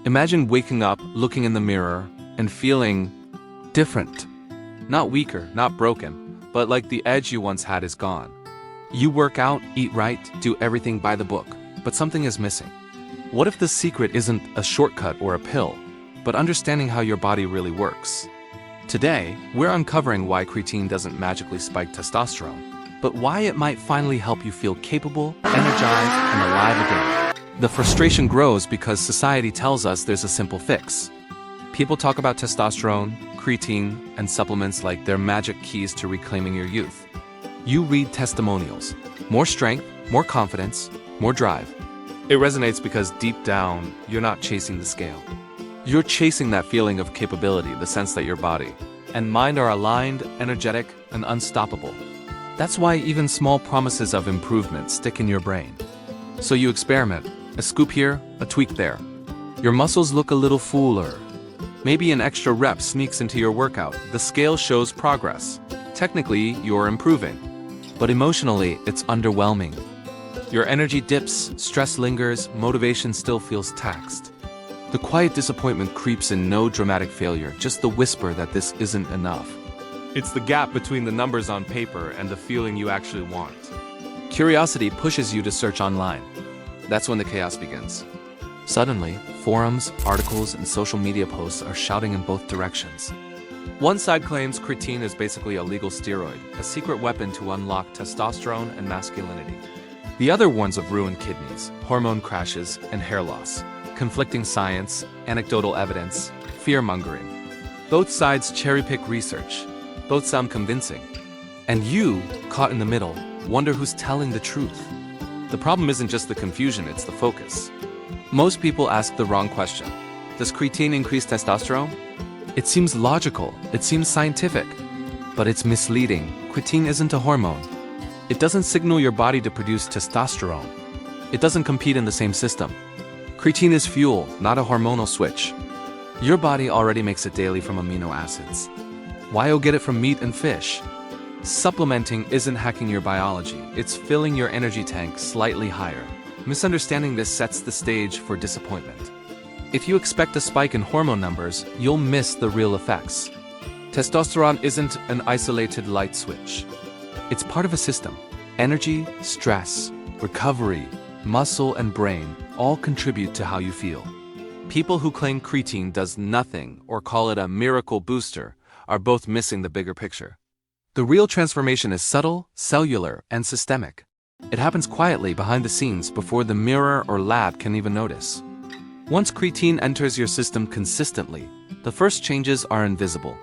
Imagine waking up, looking in the mirror, and feeling different. Not weaker, not broken, but like the edge you once had is gone. You work out, eat right, do everything by the book, but something is missing. What if the secret isn't a shortcut or a pill, but understanding how your body really works? Today, we're uncovering why creatine doesn't magically spike testosterone, but why it might finally help you feel capable, energized, and alive again. The frustration grows because society tells us there's a simple fix. People talk about testosterone, creatine, and supplements like they're magic keys to reclaiming your youth. You read testimonials. More strength, more confidence, more drive. It resonates because deep down, you're not chasing the scale. You're chasing that feeling of capability, the sense that your body and mind are aligned, energetic, and unstoppable. That's why even small promises of improvement stick in your brain. So you experiment. A scoop here, a tweak there. Your muscles look a little fuller. Maybe an extra rep sneaks into your workout. The scale shows progress. Technically, you're improving. But emotionally, it's underwhelming. Your energy dips, stress lingers, motivation still feels taxed. The quiet disappointment creeps in, no dramatic failure, just the whisper that this isn't enough. It's the gap between the numbers on paper and the feeling you actually want. Curiosity pushes you to search online. That's when the chaos begins. Suddenly, forums, articles, and social media posts are shouting in both directions. One side claims creatine is basically a legal steroid, a secret weapon to unlock testosterone and masculinity. The other warns of ruined kidneys, hormone crashes, and hair loss. Conflicting science, anecdotal evidence, fear-mongering. Both sides cherry-pick research. Both sound convincing. And you, caught in the middle, wonder who's telling the truth. The problem isn't just the confusion, it's the focus. Most people ask the wrong question. Does creatine increase testosterone? It seems logical, it seems scientific, but it's misleading. Creatine isn't a hormone. It doesn't signal your body to produce testosterone. It doesn't compete in the same system. Creatine is fuel, not a hormonal switch. Your body already makes it daily from amino acids. Why you'll get it from meat and fish? Supplementing isn't hacking your biology, it's filling your energy tank slightly higher. Misunderstanding this sets the stage for disappointment. If you expect a spike in hormone numbers, you'll miss the real effects. Testosterone isn't an isolated light switch. It's part of a system. Energy, stress, recovery, muscle, and brain all contribute to how you feel. People who claim creatine does nothing or call it a miracle booster are both missing the bigger picture. The real transformation is subtle, cellular, and systemic. It happens quietly behind the scenes before the mirror or lab can even notice. Once creatine enters your system consistently, the first changes are invisible.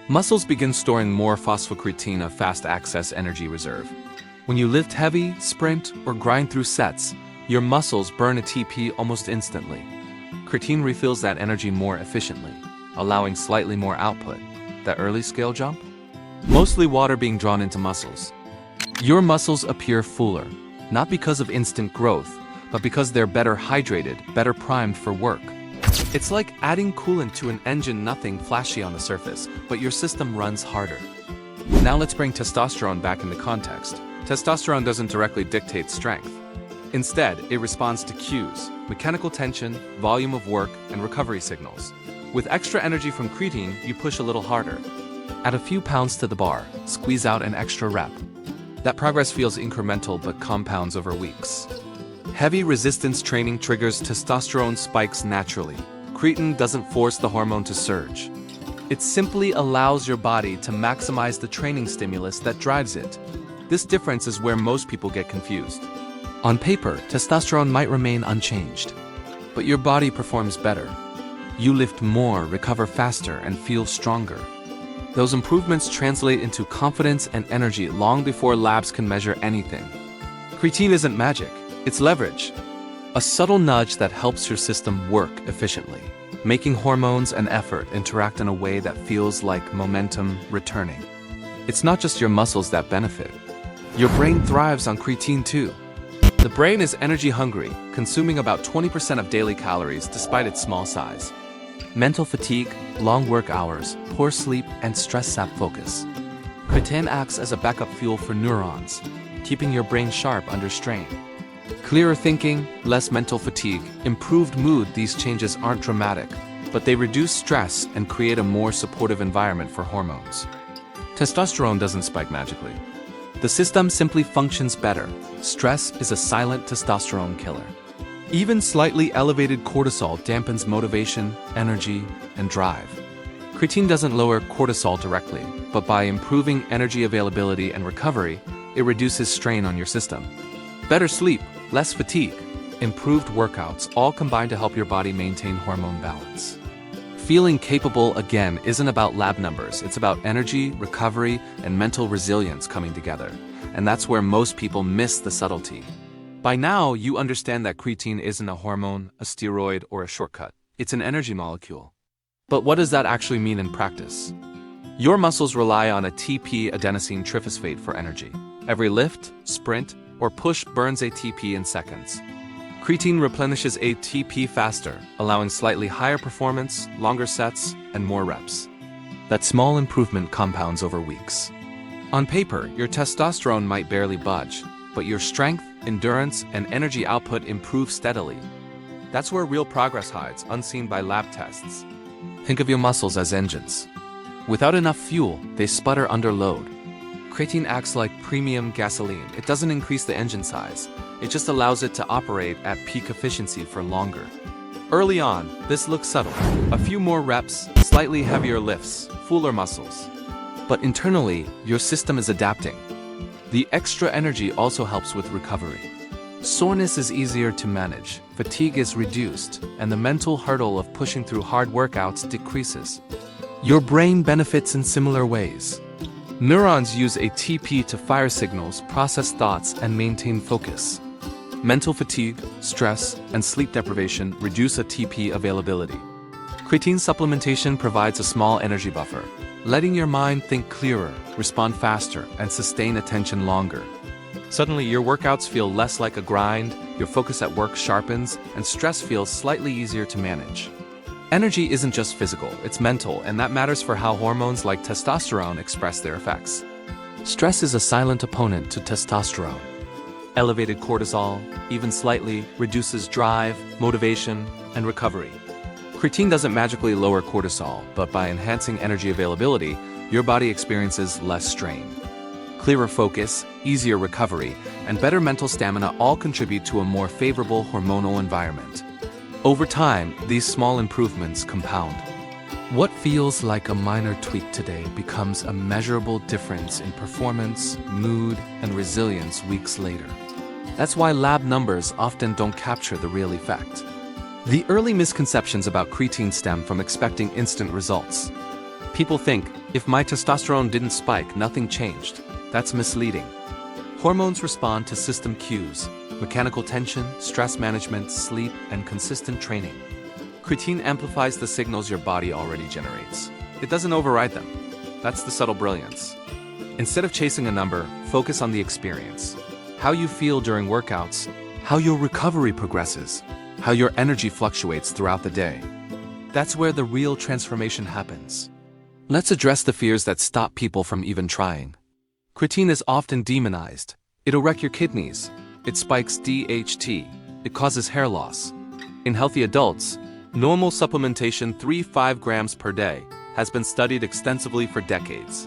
Muscles begin storing more phosphocreatine, a fast-access energy reserve. When you lift heavy, sprint, or grind through sets, your muscles burn ATP almost instantly. Creatine refills that energy more efficiently, allowing slightly more output. That early scale jump? Mostly water being drawn into muscles. Your muscles appear fuller, not because of instant growth, but because they're better hydrated, better primed for work. It's like adding coolant to an engine, nothing flashy on the surface, but your system runs harder. Now let's bring testosterone back into context. Testosterone doesn't directly dictate strength. Instead, it responds to cues, mechanical tension, volume of work, and recovery signals. With extra energy from creatine, you push a little harder. Add a few pounds to the bar, squeeze out an extra rep. That progress feels incremental but compounds over weeks. Heavy resistance training triggers testosterone spikes naturally. Creatine doesn't force the hormone to surge. It simply allows your body to maximize the training stimulus that drives it. This difference is where most people get confused. On paper, testosterone might remain unchanged, but your body performs better. You lift more, recover faster, and feel stronger. Those improvements translate into confidence and energy long before labs can measure anything. Creatine isn't magic, it's leverage. A subtle nudge that helps your system work efficiently, making hormones and effort interact in a way that feels like momentum returning. It's not just your muscles that benefit. Your brain thrives on creatine too. The brain is energy hungry, consuming about 20% of daily calories despite its small size. Mental fatigue, long work hours, poor sleep, and stress sap focus. Creatine acts as a backup fuel for neurons, keeping your brain sharp under strain. Clearer thinking, less mental fatigue, improved mood. These changes aren't dramatic, but they reduce stress and create a more supportive environment for hormones. Testosterone doesn't spike magically. The system simply functions better. Stress is a silent testosterone killer. Even slightly elevated cortisol dampens motivation, energy, and drive. Creatine doesn't lower cortisol directly, but by improving energy availability and recovery, it reduces strain on your system. Better sleep, less fatigue, improved workouts all combine to help your body maintain hormone balance. Feeling capable again isn't about lab numbers, it's about energy, recovery, and mental resilience coming together. And that's where most people miss the subtlety. By now, you understand that creatine isn't a hormone, a steroid, or a shortcut. It's an energy molecule. But what does that actually mean in practice? Your muscles rely on ATP adenosine triphosphate for energy. Every lift, sprint, or push burns ATP in seconds. Creatine replenishes ATP faster, allowing slightly higher performance, longer sets, and more reps. That small improvement compounds over weeks. On paper, your testosterone might barely budge, but your strength, endurance, and energy output improve steadily. That's where real progress hides, unseen by lab tests. Think of your muscles as engines. Without enough fuel, they sputter under load. Creatine acts like premium gasoline. It doesn't increase the engine size. It just allows it to operate at peak efficiency for longer. Early on, this looks subtle. A few more reps, slightly heavier lifts, fuller muscles. But internally, your system is adapting. The extra energy also helps with recovery. Soreness is easier to manage, fatigue is reduced, and the mental hurdle of pushing through hard workouts decreases. Your brain benefits in similar ways. Neurons use ATP to fire signals, process thoughts, and maintain focus. Mental fatigue, stress, and sleep deprivation reduce ATP availability. Creatine supplementation provides a small energy buffer, letting your mind think clearer, respond faster, and sustain attention longer. Suddenly, your workouts feel less like a grind, your focus at work sharpens, and stress feels slightly easier to manage. Energy isn't just physical, it's mental, and that matters for how hormones like testosterone express their effects. Stress is a silent opponent to testosterone. Elevated cortisol, even slightly, reduces drive, motivation, and recovery. Creatine doesn't magically lower cortisol, but by enhancing energy availability, your body experiences less strain. Clearer focus, easier recovery, and better mental stamina all contribute to a more favorable hormonal environment. Over time, these small improvements compound. What feels like a minor tweak today becomes a measurable difference in performance, mood, and resilience weeks later. That's why lab numbers often don't capture the real effect. The early misconceptions about creatine stem from expecting instant results. People think, if my testosterone didn't spike, nothing changed. That's misleading. Hormones respond to system cues: mechanical tension, stress management, sleep, and consistent training. Creatine amplifies the signals your body already generates. It doesn't override them. That's the subtle brilliance. Instead of chasing a number, focus on the experience. How you feel during workouts, how your recovery progresses, how your energy fluctuates throughout the day. That's where the real transformation happens. Let's address the fears that stop people from even trying. Creatine is often demonized. It'll wreck your kidneys. It spikes DHT. It causes hair loss. In healthy adults, normal supplementation 3-5 grams per day has been studied extensively for decades.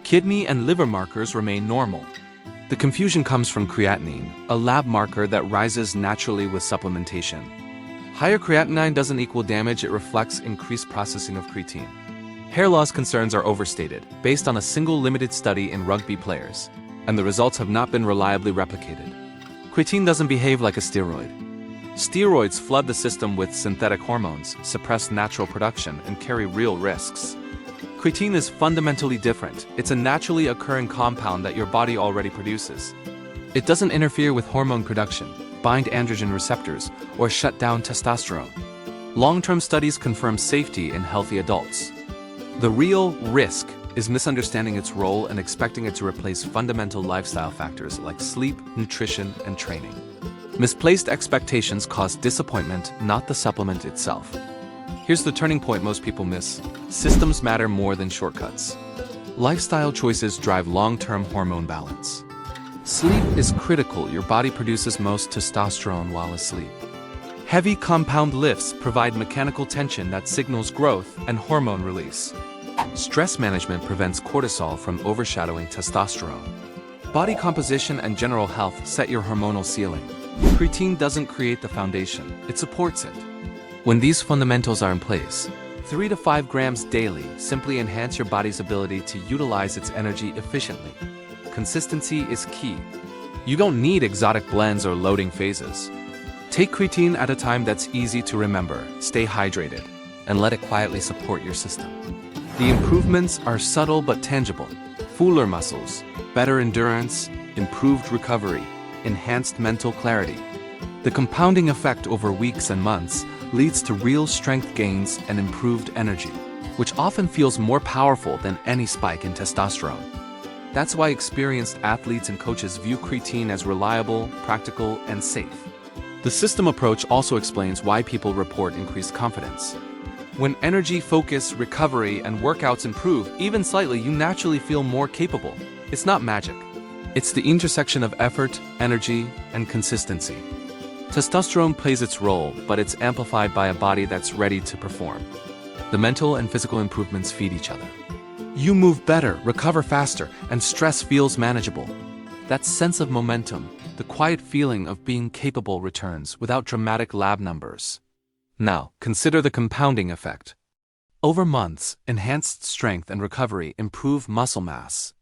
Kidney and liver markers remain normal. The confusion comes from creatinine, a lab marker that rises naturally with supplementation. Higher creatinine doesn't equal damage, it reflects increased processing of creatine. Hair loss concerns are overstated, based on a single limited study in rugby players, and the results have not been reliably replicated. Creatine doesn't behave like a steroid. Steroids flood the system with synthetic hormones, suppress natural production, and carry real risks. Creatine is fundamentally different. It's a naturally occurring compound that your body already produces. It doesn't interfere with hormone production, bind androgen receptors, or shut down testosterone. Long-term studies confirm safety in healthy adults. The real risk is misunderstanding its role and expecting it to replace fundamental lifestyle factors like sleep, nutrition, and training. Misplaced expectations cause disappointment, not the supplement itself. Here's the turning point most people miss. Systems matter more than shortcuts. Lifestyle choices drive long-term hormone balance. Sleep is critical. Your body produces most testosterone while asleep. Heavy compound lifts provide mechanical tension that signals growth and hormone release. Stress management prevents cortisol from overshadowing testosterone. Body composition and general health set your hormonal ceiling. Creatine doesn't create the foundation, it supports it. When these fundamentals are in place, 3 to 5 grams daily simply enhance your body's ability to utilize its energy efficiently. Consistency is key. You don't need exotic blends or loading phases. Take creatine at a time that's easy to remember, stay hydrated, and let it quietly support your system. The improvements are subtle but tangible. Fuller muscles, better endurance, improved recovery, enhanced mental clarity. The compounding effect over weeks and months leads to real strength gains and improved energy, which often feels more powerful than any spike in testosterone. That's why experienced athletes and coaches view creatine as reliable, practical, and safe. The system approach also explains why people report increased confidence. When energy, focus, recovery, and workouts improve, even slightly, you naturally feel more capable. It's not magic. It's the intersection of effort, energy, and consistency. Testosterone plays its role, but it's amplified by a body that's ready to perform. The mental and physical improvements feed each other. You move better, recover faster, and stress feels manageable. That sense of momentum, the quiet feeling of being capable returns without dramatic lab numbers. Now, consider the compounding effect. Over months, enhanced strength and recovery improve muscle mass.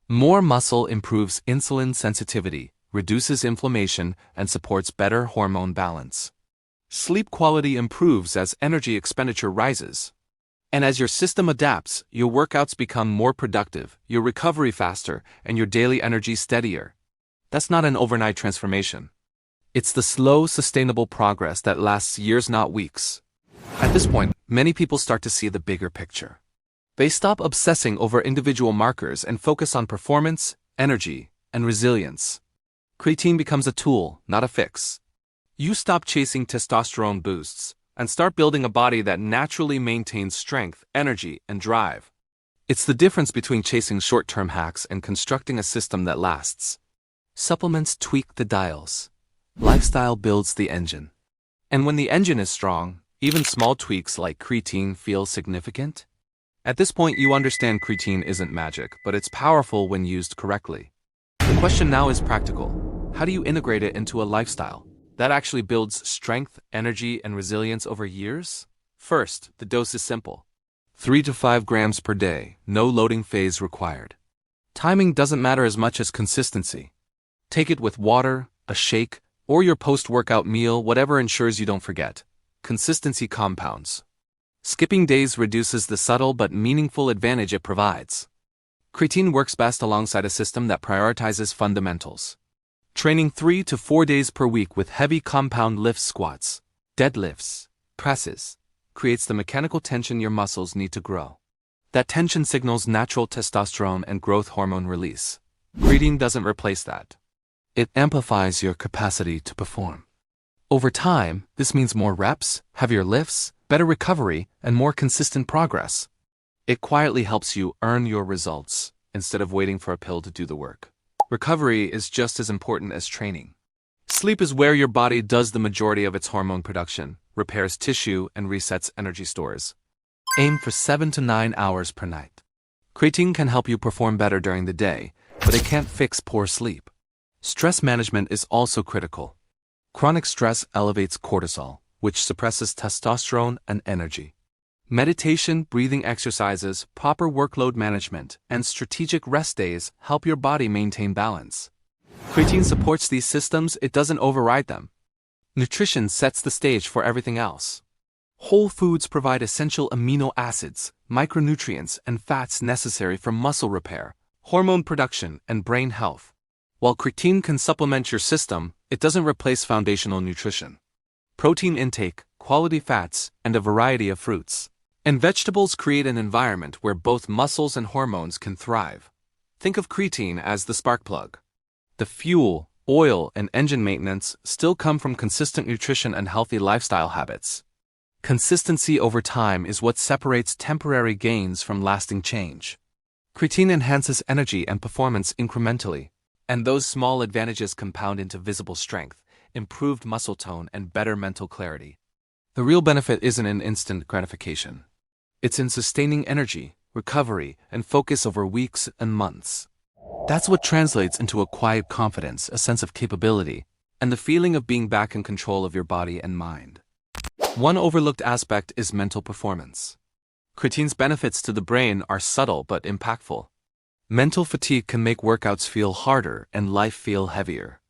More muscle improves insulin sensitivity, reduces inflammation, and supports better hormone balance. Sleep quality improves as energy expenditure rises. And as your system adapts, your workouts become more productive, your recovery faster, and your daily energy steadier. That's not an overnight transformation. It's the slow, sustainable progress that lasts years, not weeks. At this point, many people start to see the bigger picture. They stop obsessing over individual markers and focus on performance, energy, and resilience. Creatine becomes a tool, not a fix. You stop chasing testosterone boosts and start building a body that naturally maintains strength, energy, and drive. It's the difference between chasing short-term hacks and constructing a system that lasts. Supplements tweak the dials. Lifestyle builds the engine. And when the engine is strong, even small tweaks like creatine feel significant. At this point, you understand creatine isn't magic, but it's powerful when used correctly. The question now is practical. How do you integrate it into a lifestyle that actually builds strength, energy, and resilience over years? First, the dose is simple. 3 to 5 grams per day, no loading phase required. Timing doesn't matter as much as consistency. Take it with water, a shake, or your post-workout meal, whatever ensures you don't forget. Consistency compounds. Skipping days reduces the subtle but meaningful advantage it provides. Creatine works best alongside a system that prioritizes fundamentals. Training 3 to 4 days per week with heavy compound lift squats, deadlifts, presses, creates the mechanical tension your muscles need to grow. That tension signals natural testosterone and growth hormone release. Creatine doesn't replace that. It amplifies your capacity to perform. Over time, this means more reps, heavier lifts, better recovery, and more consistent progress. It quietly helps you earn your results instead of waiting for a pill to do the work. Recovery is just as important as training. Sleep is where your body does the majority of its hormone production, repairs tissue, and resets energy stores. Aim for 7 to 9 hours per night. Creatine can help you perform better during the day, but it can't fix poor sleep. Stress management is also critical. Chronic stress elevates cortisol, which suppresses testosterone and energy. Meditation, breathing exercises, proper workload management, and strategic rest days help your body maintain balance. Creatine supports these systems, it doesn't override them. Nutrition sets the stage for everything else. Whole foods provide essential amino acids, micronutrients, and fats necessary for muscle repair, hormone production, and brain health. While creatine can supplement your system, it doesn't replace foundational nutrition. Protein intake, quality fats, and a variety of fruits and vegetables create an environment where both muscles and hormones can thrive. Think of creatine as the spark plug. The fuel, oil, and engine maintenance still come from consistent nutrition and healthy lifestyle habits. Consistency over time is what separates temporary gains from lasting change. Creatine enhances energy and performance incrementally. And those small advantages compound into visible strength, improved muscle tone, and better mental clarity. The real benefit isn't in instant gratification. It's in sustaining energy, recovery, and focus over weeks and months. That's what translates into a quiet confidence, a sense of capability, and the feeling of being back in control of your body and mind. One overlooked aspect is mental performance. Creatine's benefits to the brain are subtle but impactful. Mental fatigue can make workouts feel harder and life feel heavier.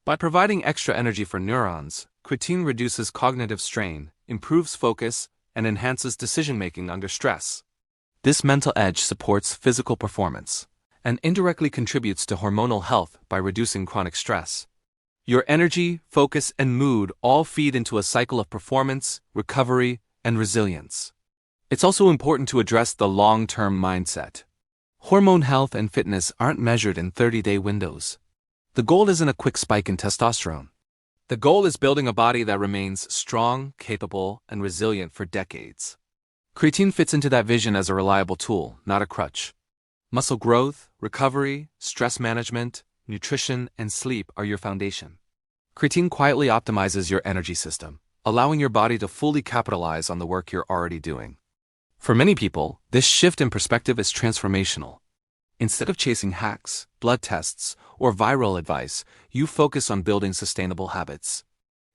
By providing extra energy for neurons, creatine reduces cognitive strain, improves focus, and enhances decision-making under stress. This mental edge supports physical performance and indirectly contributes to hormonal health by reducing chronic stress. Your energy, focus, and mood all feed into a cycle of performance, recovery, and resilience. It's also important to address the long-term mindset. Hormone health and fitness aren't measured in 30-day windows. The goal isn't a quick spike in testosterone. The goal is building a body that remains strong, capable, and resilient for decades. Creatine fits into that vision as a reliable tool, not a crutch. Muscle growth, recovery, stress management, nutrition, and sleep are your foundation. Creatine quietly optimizes your energy system, allowing your body to fully capitalize on the work you're already doing. For many people, this shift in perspective is transformational. Instead of chasing hacks, blood tests, or viral advice, you focus on building sustainable habits.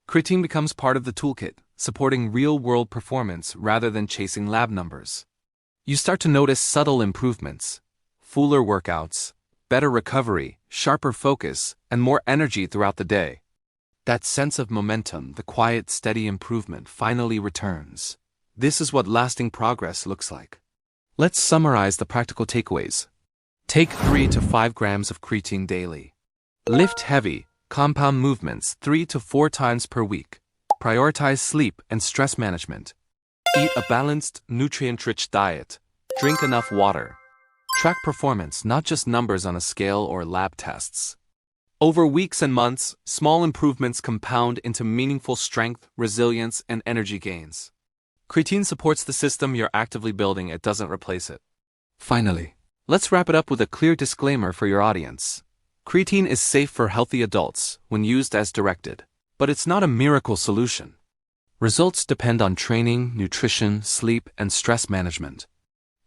Creatine becomes part of the toolkit, supporting real-world performance rather than chasing lab numbers. You start to notice subtle improvements, fuller workouts, better recovery, sharper focus, and more energy throughout the day. That sense of momentum, the quiet, steady improvement, finally returns. This is what lasting progress looks like. Let's summarize the practical takeaways. Take 3 to 5 grams of creatine daily. Lift heavy, compound movements 3 to 4 times per week. Prioritize sleep and stress management. Eat a balanced, nutrient-rich diet. Drink enough water. Track performance, not just numbers on a scale or lab tests. Over weeks and months, small improvements compound into meaningful strength, resilience, and energy gains. Creatine supports the system you're actively building, it doesn't replace it. Finally, let's wrap it up with a clear disclaimer for your audience. Creatine is safe for healthy adults when used as directed, but it's not a miracle solution. Results depend on training, nutrition, sleep, and stress management.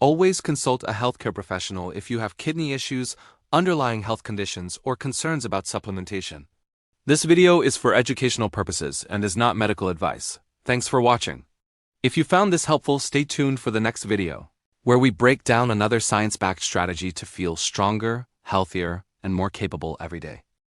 Always consult a healthcare professional if you have kidney issues, underlying health conditions, or concerns about supplementation. This video is for educational purposes and is not medical advice. Thanks for watching. If you found this helpful, stay tuned for the next video, where we break down another science-backed strategy to feel stronger, healthier, and more capable every day.